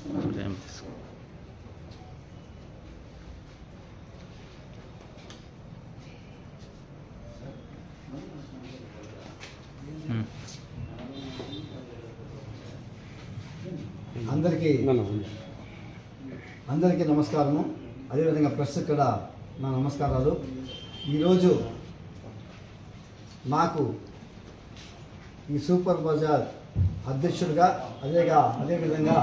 అందరికీ నమస్కారము. అదేవిధంగా ప్రెస్ ఇక్కడ నా నమస్కారాలు. ఈరోజు నాకు ఈ సూపర్ బజార్ అధ్యక్షుడిగా అదేవిధంగా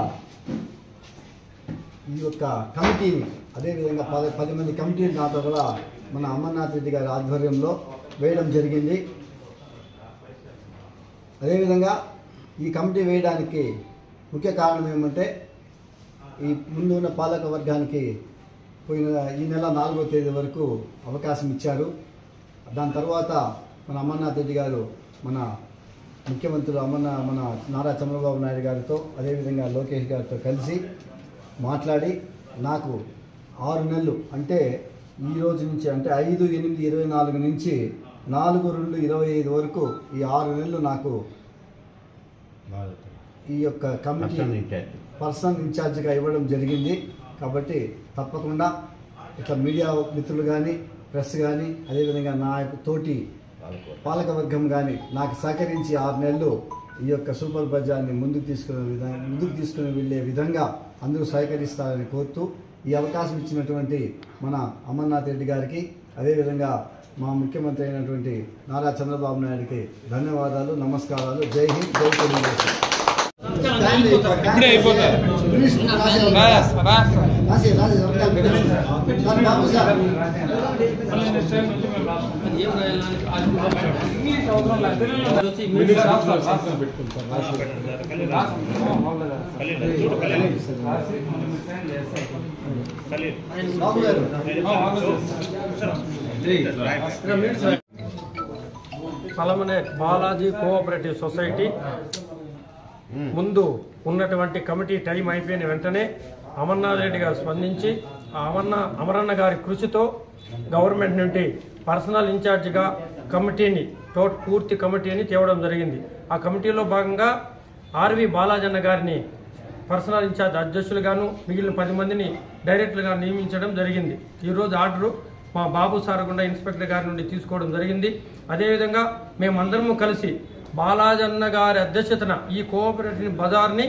ఈ యొక్క కమిటీని అదేవిధంగా 10 మంది కమిటీలు నాతో కూడా మన అమర్నాథ్ రెడ్డి గారి ఆధ్వర్యంలో వేయడం జరిగింది. అదేవిధంగా ఈ కమిటీ వేయడానికి ముఖ్య కారణం ఏమంటే ఈ ముందు ఉన్న పాలక వర్గానికి పోయిన ఈ నెల 4వ తేదీ వరకు అవకాశం ఇచ్చారు. దాని తర్వాత మన అమర్నాథ్ రెడ్డి గారు మన ముఖ్యమంత్రులు మన నారా చంద్రబాబు నాయుడు గారితో అదేవిధంగా లోకేష్ గారితో కలిసి మాట్లాడి నాకు 6 నెలలు అంటే ఈ రోజు నుంచి అంటే 5/8/24 నుంచి 4/2/25 వరకు ఈ 6 నెలలు నాకు ఈ యొక్క కమిటీ పర్సనల్ ఇన్ఛార్జిగా ఇవ్వడం జరిగింది. కాబట్టి తప్పకుండా ఇట్లా మీడియా మిత్రులు కానీ ప్రెస్ కానీ అదేవిధంగా నా తోటి పాలకవర్గం కానీ నాకు సహకరించి 6 నెలలు ఈ యొక్క సూపర్ బజార్ని ముందుకు తీసుకుని వెళ్ళే విధంగా అందరూ సహకరిస్తారని కోరుతూ ఈ అవకాశం ఇచ్చినటువంటి మన అమర్నాథ్ రెడ్డి గారికి అదేవిధంగా మా ముఖ్యమంత్రి అయినటువంటి నారా చంద్రబాబు నాయుడికి ధన్యవాదాలు, నమస్కారాలు. జై హింద్, జై తెలుగుదేశం. పలమనే బాలాజీ కోఆపరేటివ్ సొసైటీ ముందు ఉన్నటువంటి కమిటీ టైం అయిపోయిన వెంటనే అమర్నాథ్ రెడ్డి గారు స్పందించి అమరన్న గారి కృషితో గవర్నమెంట్ నుండి పర్సనల్ ఇన్ఛార్జిగా కమిటీని పూర్తి కమిటీని తేవడం జరిగింది. ఆ కమిటీలో భాగంగా ఆర్వి బాలాజన్న గారిని పర్సనల్ ఇన్ఛార్జ్ అధ్యక్షులుగాను మిగిలిన 10 మందిని డైరెక్టర్గా నియమించడం జరిగింది. ఈరోజు ఆర్డరు మా బాబు సారగుండ ఇన్స్పెక్టర్ గారి నుండి తీసుకోవడం జరిగింది. అదేవిధంగా మేమందరము కలిసి బాలాజన్న గారి అధ్యక్షతన ఈ కోఆపరేటివ్ బజార్ని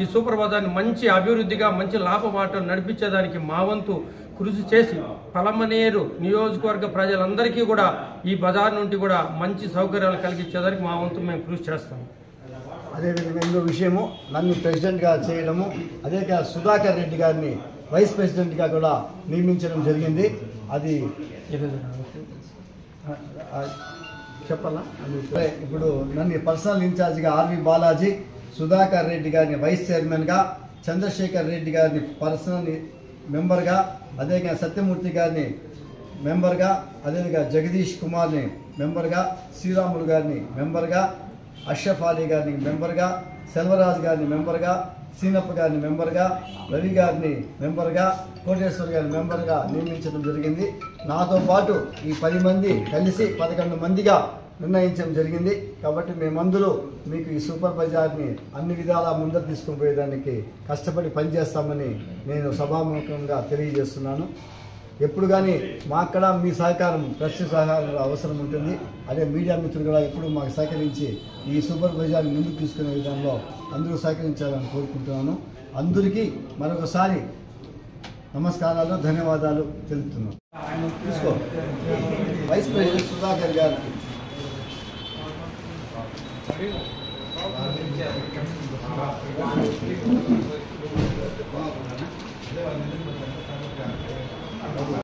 ఈ సూపర్ బజార్ని మంచి అభివృద్ధిగా మంచి లాభబాటలు నడిపించేదానికి మా వంతు కృషి చేసి పలమనేరు నియోజకవర్గ ప్రజలందరికీ కూడా ఈ బజార్ నుండి కూడా మంచి సౌకర్యాలు కలిగించేదానికి మా వంతు మేము కృషి చేస్తాము. అదేవిధంగా ఇంకో విషయము నన్ను ప్రెసిడెంట్గా చేయడము అదే సుధాకర్ రెడ్డి గారిని వైస్ ప్రెసిడెంట్గా కూడా నియమించడం జరిగింది. అది చెప్పాలా? ఇప్పుడు నన్ను పర్సనల్ ఇన్ఛార్జిగా ఆర్వి బాలాజీ, సుధాకర్ రెడ్డి గారిని వైస్ చైర్మన్గా, చంద్రశేఖర్ రెడ్డి గారిని పర్సనల్ మెంబర్గా, అదేవిధంగా సత్యమూర్తి గారిని మెంబర్గా, అదేవిధంగా జగదీష్ కుమార్ని మెంబర్గా, శ్రీరాములు గారిని మెంబర్గా, అష్రఫ్ అలీ గారిని మెంబర్గా, సెల్వరాజు గారిని మెంబర్గా, సీనప్ప గారిని మెంబర్గా, రవి గారిని మెంబర్గా, కోటేశ్వర్ గారిని మెంబర్గా నియమించడం జరిగింది. నాతో పాటు ఈ 10 మంది కలిసి 11 మందిగా నిర్ణయించడం జరిగింది. కాబట్టి మేమందరూ మీకు ఈ సూపర్ బజార్ని అన్ని విధాలా ముందరు తీసుకుని పోయేదానికి కష్టపడి పనిచేస్తామని నేను సభాముఖంగా తెలియజేస్తున్నాను. ఎప్పుడు కానీ మాక్కడ మీ సహకారం ప్రెస్ సహకారం అవసరం ఉంటుంది. అదే మీడియా మిత్రులు కూడా ఎప్పుడు మాకు సహకరించి ఈ సూపర్ బజార్ని ముందుకు తీసుకునే విధంలో అందరూ సహకరించాలని కోరుకుంటున్నాను. అందరికీ మరొకసారి నమస్కారాలు, ధన్యవాదాలు తెలుపుతున్నాను. తీసుకో వైస్ ప్రెసిడెంట్ సుధాకర్ గారికి